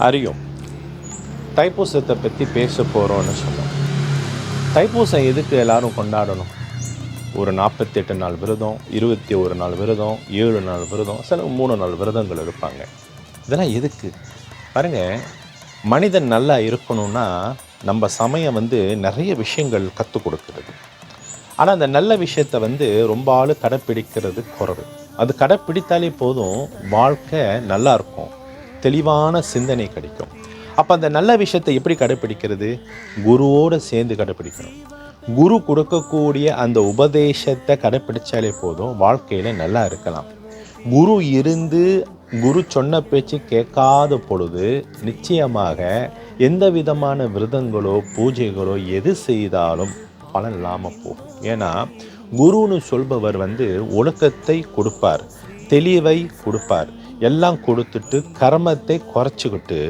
அறியும். தைப்பூசத்தை பற்றி பேச போகிறோன்னு சொன்னோம். தைப்பூசம் எதுக்கு எல்லாரும் கொண்டாடணும்? ஒரு 48 நாள் விரதம், 21 நாள் விரதம், 7 நாள் விரதம், சில 3 நாள் விரதங்கள் இருப்பாங்க. இதெல்லாம் எதுக்கு பாருங்கள். மனிதன் நல்லா இருக்கணும்னா நம்ம சமயம் நிறைய விஷயங்கள் கற்றுக் கொடுக்குறது. ஆனால் அந்த நல்ல விஷயத்தை ரொம்ப ஆள் கடைப்பிடிக்கிறது குறைவு. அது கடைப்பிடித்தாலே போதும், வாழ்க்கை நல்லா இருக்கும், தெளிவான சிந்தனை கிடைக்கும். அப்போ அந்த நல்ல விஷயத்தை எப்படி கடைப்பிடிக்கிறது? குருவோடு சேர்ந்து கடைப்பிடிக்கணும். குரு கொடுக்கக்கூடிய அந்த உபதேசத்தை கடைப்பிடிச்சாலே போதும், வாழ்க்கையில் நல்லா இருக்கலாம். குரு இருந்து குரு சொன்ன பேச்சு கேட்காத பொழுது நிச்சயமாக எந்த விதமான விரதங்களோ பூஜைகளோ எது செய்தாலும் பலன் இல்லாமல் போகும். ஏன்னா குருன்னு சொல்பவர் ஒழுக்கத்தை கொடுப்பார், தெளிவை கொடுப்பார், எல்லாம் கொடுத்துட்டு கர்மத்தை குறைச்சிக்கிட்டு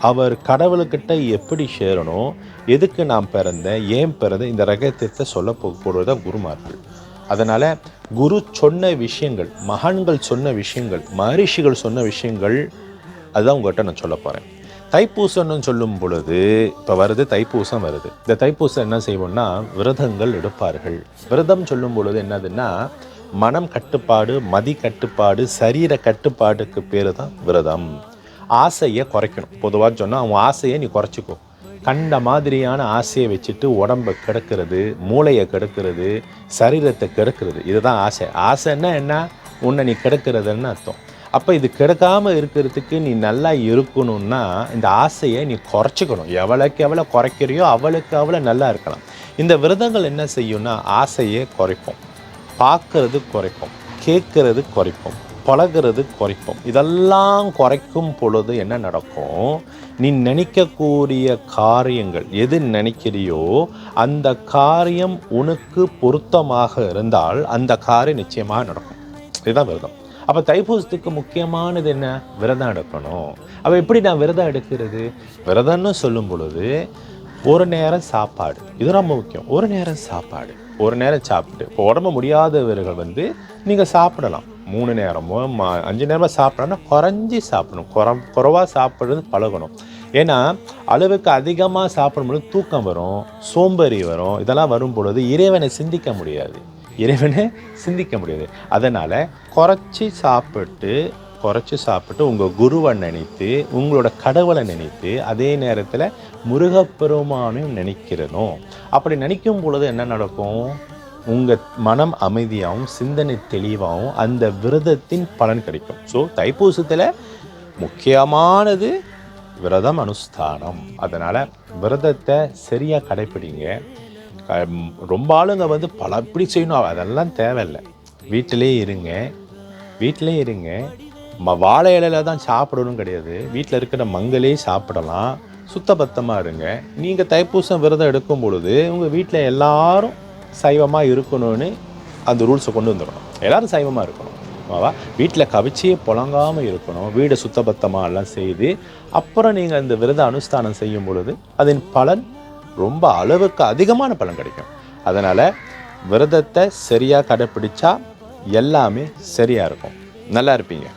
அவர் கடவுள்கிட்ட எப்படி சேரணும், எதுக்கு நான் பிறந்தேன், ஏன் பிறந்தேன், இந்த ரகசியத்தை சொல்ல போகிறதா குருமார்கள். அதனால் குரு சொன்ன விஷயங்கள், மகான்கள் சொன்ன விஷயங்கள், மகரிஷிகள் சொன்ன விஷயங்கள், அதுதான் உங்கள்கிட்ட நான் சொல்ல போகிறேன். தைப்பூசம்னு சொல்லும் பொழுது இப்போ தைப்பூசம் வருது. இந்த தைப்பூசம் என்ன செய்வோம்னா விரதங்கள் எடுப்பார்கள். விரதம் சொல்லும் பொழுது என்னதுன்னா மனம் கட்டுப்பாடு, மதி கட்டுப்பாடு, சரீர கட்டுப்பாடுக்கு பேர் தான் விரதம். ஆசையை குறைக்கணும். பொதுவாக சொன்னால் அவன் ஆசையை நீ குறைச்சிக்கோ. கண்ட மாதிரியான ஆசையை வச்சுட்டு உடம்பை கெடுக்கிறது, மூளையை கெடுக்கிறது, சரீரத்தை கெடுக்கிறது, இதுதான் ஆசை. ஆசைன்னா என்ன? உன்னை நீ கெடுக்கிறதுன்னு அர்த்தம். அப்போ இது கெடுக்காமல் இருக்கிறதுக்கு நீ நல்லா இருக்கணும்னா இந்த ஆசையை நீ குறைச்சிக்கணும். எவ்வளோக்கு எவ்வளோ குறைக்கிறியோ அவளுக்கு அவ்வளோ நல்லா இருக்கலாம். இந்த விரதங்கள் என்ன செய்யும்னா ஆசையை குறைப்போம், பார்க்கறது குறைப்போம், கேட்கறது குறைப்போம், பழகிறது குறைப்போம். இதெல்லாம் குறைக்கும் பொழுது என்ன நடக்கும்? நீ நினைக்கக்கூடிய காரியங்கள் எது நினைக்கிறியோ அந்த காரியம் உனக்கு பொருத்தமாக இருந்தால் அந்த காரியம் நிச்சயமாக நடக்கும். இதுதான் விரதம். அப்போ தைப்பூசத்துக்கு முக்கியமானது என்ன? விரதம் எடுக்கணும். அப்போ எப்படி நான் விரதம் எடுக்கிறது? விரதம்னு சொல்லும் பொழுது ஒரு நேரம் சாப்பாடு, இது ரொம்ப முக்கியம். ஒரு நேரம் சாப்பாடு, ஒரு நேரம் சாப்பிட்டு, இப்போ உடம்பு முடியாதவர்கள் நீங்கள் சாப்பிடலாம். 3 நேரமோ 5 நேரமோ சாப்பிட்றோன்னா குறைஞ்சி சாப்பிடணும். குறைவாக சாப்பிட்றது பழகணும். ஏன்னா அளவுக்கு அதிகமாக சாப்பிடும்பொழுது தூக்கம் வரும், சோம்பேறி வரும். இதெல்லாம் வரும் பொழுது இறைவனை சிந்திக்க முடியாது. அதனால் குறைச்சி சாப்பிட்டு உங்கள் குருவை நினைத்து, உங்களோட கடவுளை நினைத்து, அதே நேரத்தில் முருகப்பெருமானையும் நினைக்கிறணும். அப்படி நினைக்கும் பொழுது என்ன நடக்கும்? உங்கள் மனம் அமைதியாகவும் சிந்தனை தெளிவாகவும் அந்த விரதத்தின் பலன் கிடைக்கும். ஸோ தைப்பூசத்தில் முக்கியமானது விரதம் அனுஷ்டானம். அதனால் விரதத்தை சரியாக கடைப்பிடிங்க. ரொம்ப ஆளுங்க பல எப்படி செய்யணும் அதெல்லாம் தேவையில்லை. வீட்டிலே இருங்க. வாழை இலையில தான் சாப்பிடணும் கிடையாது. வீட்டில் இருக்கிற மங்களே சாப்பிடலாம். சுத்தபத்தமாக இருங்க. நீங்கள் தைப்பூசம் விரதம் எடுக்கும் பொழுது உங்கள் வீட்டில் எல்லாரும் சைவமாக இருக்கணும்னு அந்த ரூல்ஸை கொண்டு வந்துடணும். எல்லோரும் சைவமாக இருக்கணும். வீட்டில் கவிச்சியே புழங்காமல் இருக்கணும். வீடை சுத்தபத்தமாக எல்லாம் செய்து அப்புறம் நீங்கள் அந்த விரத அனுஷ்டானம் செய்யும் பொழுது அதன் பலன் ரொம்ப அளவுக்கு அதிகமான பலன் கிடைக்கும். அதனால் விரதத்தை சரியாக கடைப்பிடிச்சா எல்லாமே சரியாக இருக்கும். நல்லா இருப்பீங்க.